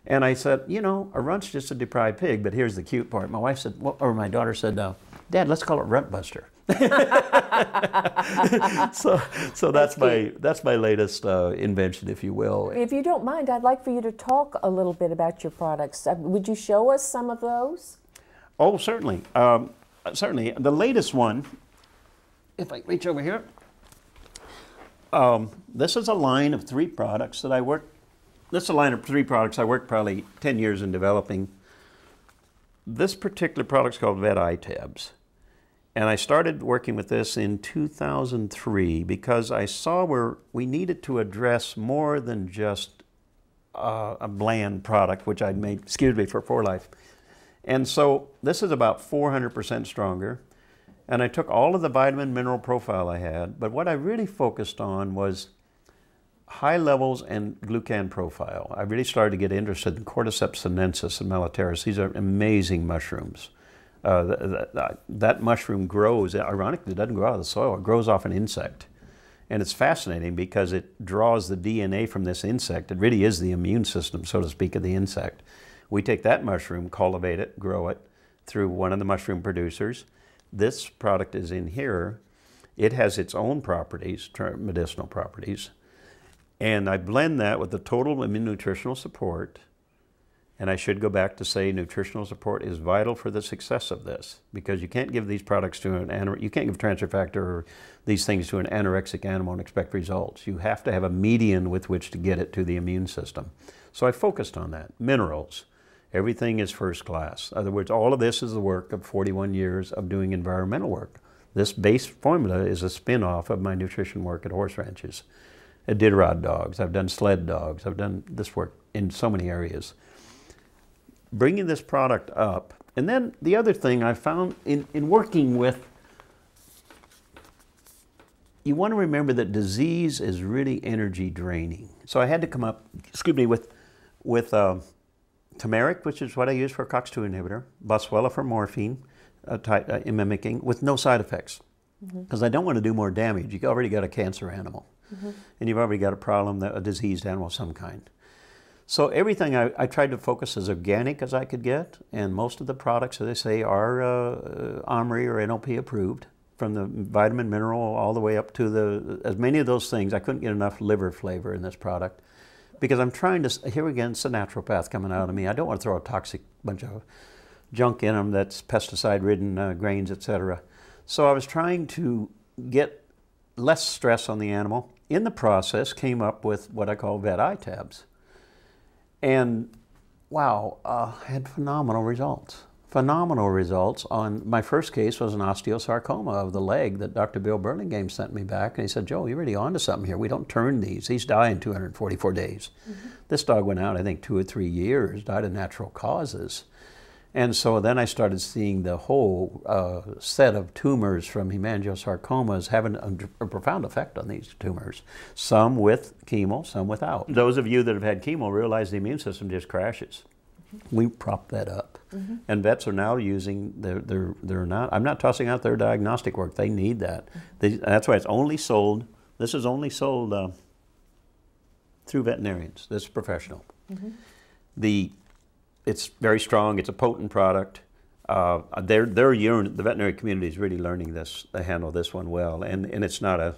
And I said, you know, a runt's just a deprived pig, but here's the cute part. My wife said, well, or my daughter said, Dad, let's call it Runt Buster. so that's my latest invention, if you will. If you don't mind, I'd like for you to talk a little bit about your products. Would you show us some of those? Oh, certainly. Certainly. The latest one, if I reach over here, this is a line of 3 products that I worked. This is a line of 3 products I worked probably 10 years in developing. This particular product is called Vet Eye Tabs. And I started working with this in 2003 because I saw where we needed to address more than just a bland product, which I'd made, excuse me, for 4Life. And so this is about 400% stronger. And I took all of the vitamin mineral profile I had, but what I really focused on was high levels and glucan profile. I really started to get interested in Cordyceps sinensis and Melitaris. These are amazing mushrooms. That mushroom grows, ironically, it doesn't grow out of the soil, it grows off an insect. And it's fascinating because it draws the DNA from this insect. It really is the immune system, so to speak, of the insect. We take that mushroom, cultivate it, grow it through one of the mushroom producers. This product is in here. It has its own properties, medicinal properties. And I blend that with the total immune nutritional support. And I should go back to say nutritional support is vital for the success of this, because you can't give these products to you can't give transfer factor or these things to an anorexic animal and expect results. You have to have a median with which to get it to the immune system. So I focused on that. Minerals. Everything is first class. In other words, all of this is the work of 41 years of doing environmental work. This base formula is a spin-off of my nutrition work at horse ranches. Iditarod dogs, I've done sled dogs, I've done this work in so many areas. Bringing this product up, and then the other thing I found in working with, you want to remember that disease is really energy draining. So I had to come up, excuse me, with turmeric, which is what I use for a COX-2 inhibitor, boswellia for morphine, mimicking, with no side effects. Because I don't want to do more damage. You've already got a cancer animal. And you've already got a problem, a diseased animal of some kind. So everything I tried to focus as organic as I could get, and most of the products, as they say, are OMRI or NOP approved, from the vitamin, mineral, all the way up to as many of those things. I couldn't get enough liver flavor in this product, because I'm trying to, here again, it's a naturopath coming out of me. I don't want to throw a toxic bunch of junk in them that's pesticide-ridden grains, etc. So I was trying to get less stress on the animal. In the process, came up with what I call Vet Eye Tabs. And wow, had phenomenal results. Phenomenal results. On my first case was an osteosarcoma of the leg that Dr. Bill Burlingame sent me back, and he said, Joe, you're really onto something here. We don't turn these. These die in 244 days. This dog went out, I think, 2 or 3 years, died of natural causes. And so then I started seeing the whole set of tumors from hemangiosarcomas having a profound effect on these tumors. Some with chemo, some without. Those of you that have had chemo realize the immune system just crashes. We prop that up. And vets are now using, they're not, I'm not tossing out their diagnostic work. They need that. That's why it's only sold, this is only sold through veterinarians. This is professional. It's very strong. It's a potent product. The veterinary community is really learning this. They handle this one well, and it's not.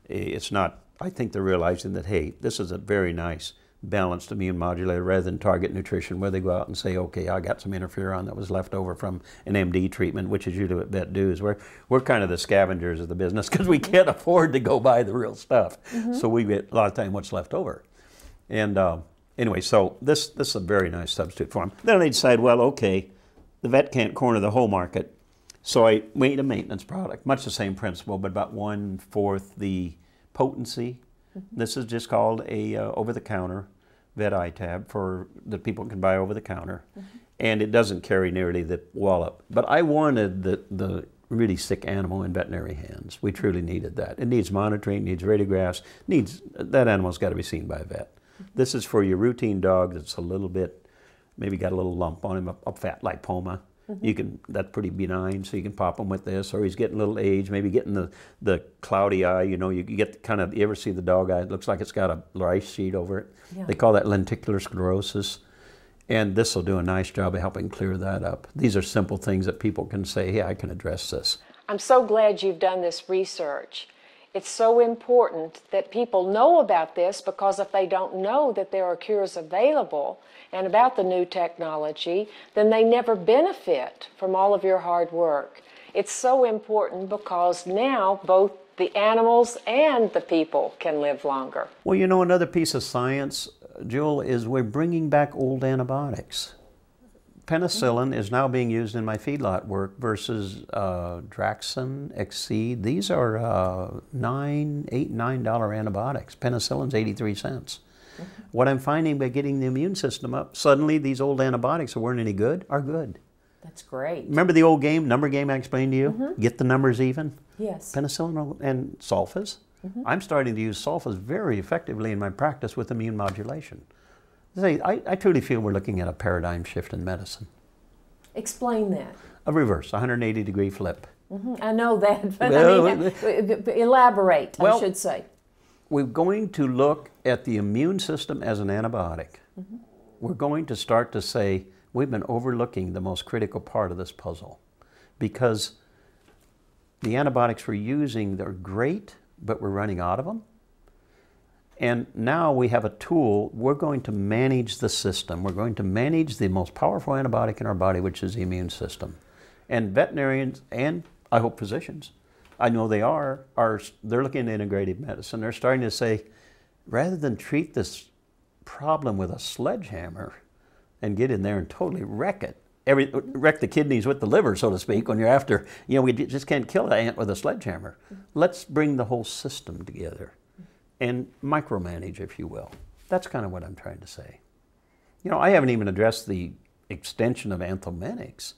I think they're realizing that, hey, this is a very nice balanced immune modulator rather than target nutrition, where they go out and say, okay, I got some interferon that was left over from an MD treatment, which is usually what vet do. Is we're kind of the scavengers of the business because we can't afford to go buy the real stuff. So we get a lot of time what's left over, and. Anyway, so this is a very nice substitute for them. Then they decide, well, okay, the vet can't corner the whole market, so I made a maintenance product, much the same principle, but about 1/4 the potency. This is just called a over-the-counter Vet Eye Tab that people can buy over the counter, and it doesn't carry nearly the wallop. But I wanted the really sick animal in veterinary hands. We truly needed that. It needs monitoring, needs radiographs, that animal's got to be seen by a vet. This is for your routine dog that's a little bit, maybe got a little lump on him, a fat lipoma. That's pretty benign, so you can pop him with this, or he's getting a little age, maybe getting the cloudy eye, you know, you get kind of, you ever see the dog eye? It looks like it's got a rice sheet over it. They call that lenticular sclerosis. And this will do a nice job of helping clear that up. These are simple things that people can say, hey, I can address this. I'm so glad you've done this research. It's so important that people know about this, because if they don't know that there are cures available and about the new technology, then they never benefit from all of your hard work. It's so important because now both the animals and the people can live longer. Well, you know, another piece of science, Jewel, is we're bringing back old antibiotics. Penicillin is now being used in my feedlot work versus Draxxin, Exceed. These are $8, $9 antibiotics. Penicillin's 83 cents. What I'm finding by getting the immune system up, suddenly these old antibiotics that weren't any good are good. That's great. Remember the old game, number game I explained to you? Get the numbers even? Yes. Penicillin and sulfas. I'm starting to use sulfas very effectively in my practice with immune modulation. I truly feel we're looking at a paradigm shift in medicine. Explain that. A reverse, 180-degree flip. I know that, but I mean, elaborate, I should say. We're going to look at the immune system as an antibiotic. We're going to start to say, we've been overlooking the most critical part of this puzzle, because the antibiotics we're using, they're great, but we're running out of them. And now we have a tool. We're going to manage the system. We're going to manage the most powerful antibiotic in our body, which is the immune system. And veterinarians, and I hope physicians, I know they are they're looking at integrative medicine. They're starting to say, rather than treat this problem with a sledgehammer and get in there and totally wreck it, wreck the kidneys with the liver, so to speak, when you're after, you know, we just can't kill an ant with a sledgehammer. Let's bring the whole system together and micromanage, if you will. That's kind of what I'm trying to say. You know, I haven't even addressed the extension of anthelmintics,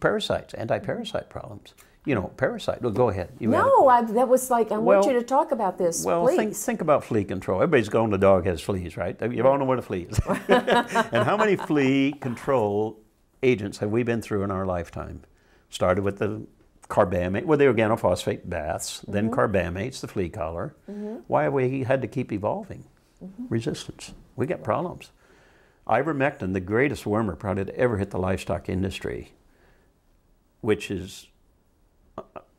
parasites, anti-parasite problems. You know, parasite. Well, go ahead. That was like, I want you to talk about this, please. Think about flea control. Everybody's going, the dog has fleas, right? You all know what a flea is. And how many flea control agents have we been through in our lifetime? Started with the carbamate, with the organophosphate baths, then carbamates, the flea collar. Why have we had to keep evolving? Resistance. We got problems. Ivermectin, the greatest wormer probably to ever hit the livestock industry, which is,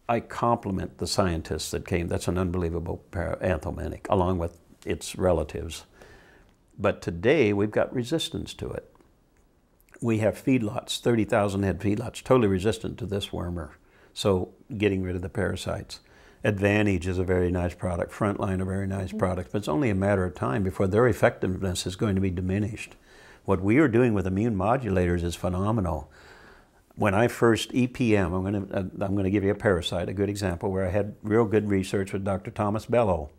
I compliment the scientists that came. That's an unbelievable anthelmintic, along with its relatives. But today, we've got resistance to it. We have feedlots, 30,000 head feedlots, totally resistant to this wormer. So getting rid of the parasites. Advantage is a very nice product. Frontline, a very nice product. But it's only a matter of time before their effectiveness is going to be diminished. What we are doing with immune modulators is phenomenal. When I first EPM, I'm going to give you a parasite, a good example, where I had real good research with Dr. Thomas Bellow.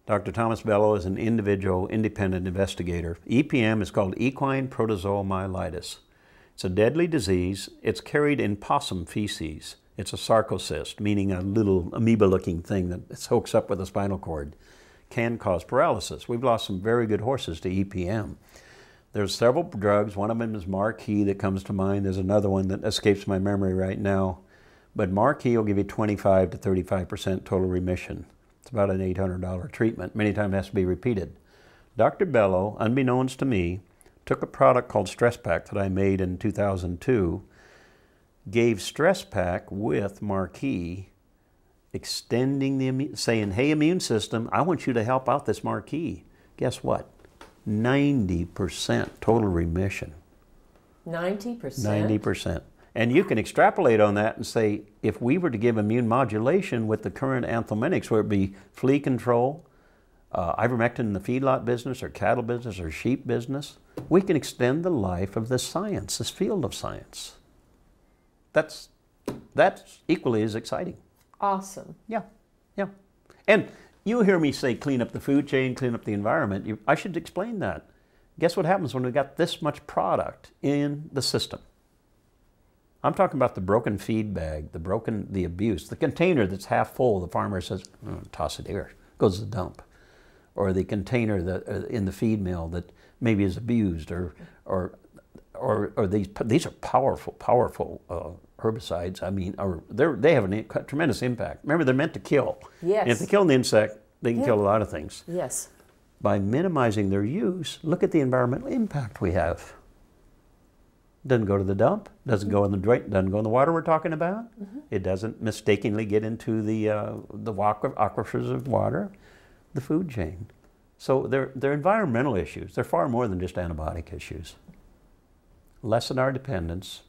Dr. Thomas Bellow is an individual, independent investigator. EPM is called equine protozoal myelitis. It's a deadly disease. It's carried in possum feces. It's a sarcocyst, meaning a little amoeba-looking thing that hooks up with the spinal cord. Can cause paralysis. We've lost some very good horses to EPM. There's several drugs. One of them is Marquis that comes to mind. There's another one that escapes my memory right now. But Marquis will give you 25 to 35% total remission. It's about an $800 treatment. Many times it has to be repeated. Dr. Bellow, unbeknownst to me, took a product called Stress Pack that I made in 2002, gave Stress Pack with Marquis, extending the saying, hey, immune system, I want you to help out this Marquis. Guess what? 90% total remission. 90%? 90%. And you can extrapolate on that and say, if we were to give immune modulation with the current anthelmintics, whether it be flea control, ivermectin in the feedlot business or cattle business or sheep business, we can extend the life of this science, this field of science. That's equally as exciting. Awesome. Yeah, yeah. And you hear me say clean up the food chain, clean up the environment. I should explain that. Guess what happens when we've got this much product in the system? I'm talking about the broken feed bag, the abuse, the container that's half full, the farmer says, oh, toss it here, goes to the dump. Or the container that in the feed mill that maybe is abused, or these are powerful herbicides. I mean, they have a tremendous impact. Remember, they're meant to kill. Yes. And if they kill an insect, they can kill a lot of things. Yes. By minimizing their use, look at the environmental impact we have. Doesn't go to the dump, doesn't go in the drain, doesn't go in the water we're talking about. It doesn't mistakenly get into the aquifers of water, the food chain. So they're environmental issues. They're far more than just antibiotic issues. Lessen our dependence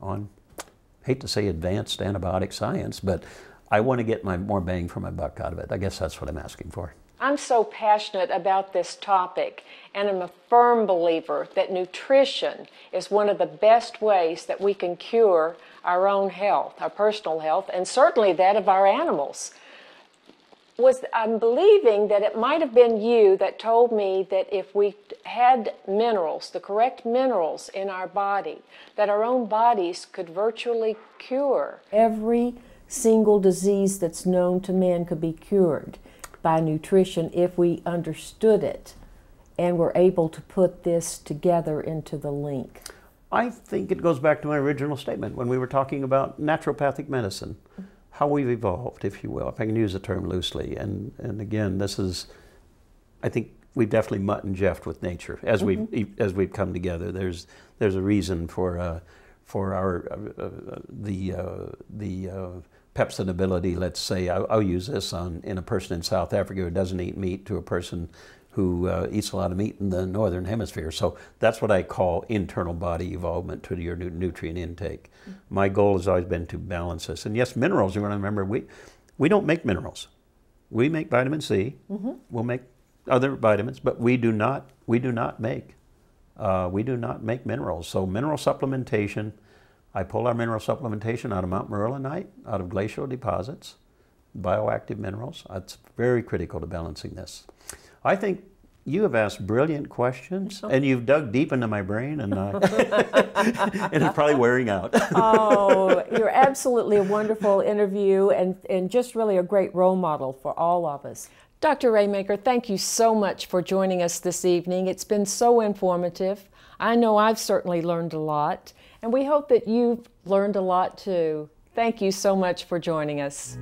on, hate to say advanced antibiotic science, but I want to get more bang for my buck out of it. I guess that's what I'm asking for. I'm so passionate about this topic, and I'm a firm believer that nutrition is one of the best ways that we can cure our own health, our personal health, and certainly that of our animals. I'm believing that it might have been you that told me that if we had minerals, the correct minerals in our body, that our own bodies could virtually cure. Every single disease that's known to man could be cured by nutrition if we understood it and were able to put this together into the link. I think it goes back to my original statement when we were talking about naturopathic medicine, how we've evolved, if you will, if I can use the term loosely. And again, this is, I think we've definitely mutt and jeffed with nature as we've come together. There's a reason for our pepsin ability. Let's say I'll use this in a person in South Africa who doesn't eat meat to a person who eats a lot of meat in the northern hemisphere. So that's what I call internal body evolvement to your nutrient intake. My goal has always been to balance this. And yes, minerals, you want to remember, we don't make minerals. We make vitamin C. We'll make other vitamins, but we do not make minerals. So mineral supplementation, I pull our mineral supplementation out of Mount Merlinite, out of glacial deposits, bioactive minerals. It's very critical to balancing this. I think you have asked brilliant questions, and you've dug deep into my brain, and, and it's probably wearing out. Oh, you're absolutely a wonderful interview, and just really a great role model for all of us. Dr. Raemaker, thank you so much for joining us this evening. It's been so informative. I know I've certainly learned a lot, and we hope that you've learned a lot too. Thank you so much for joining us.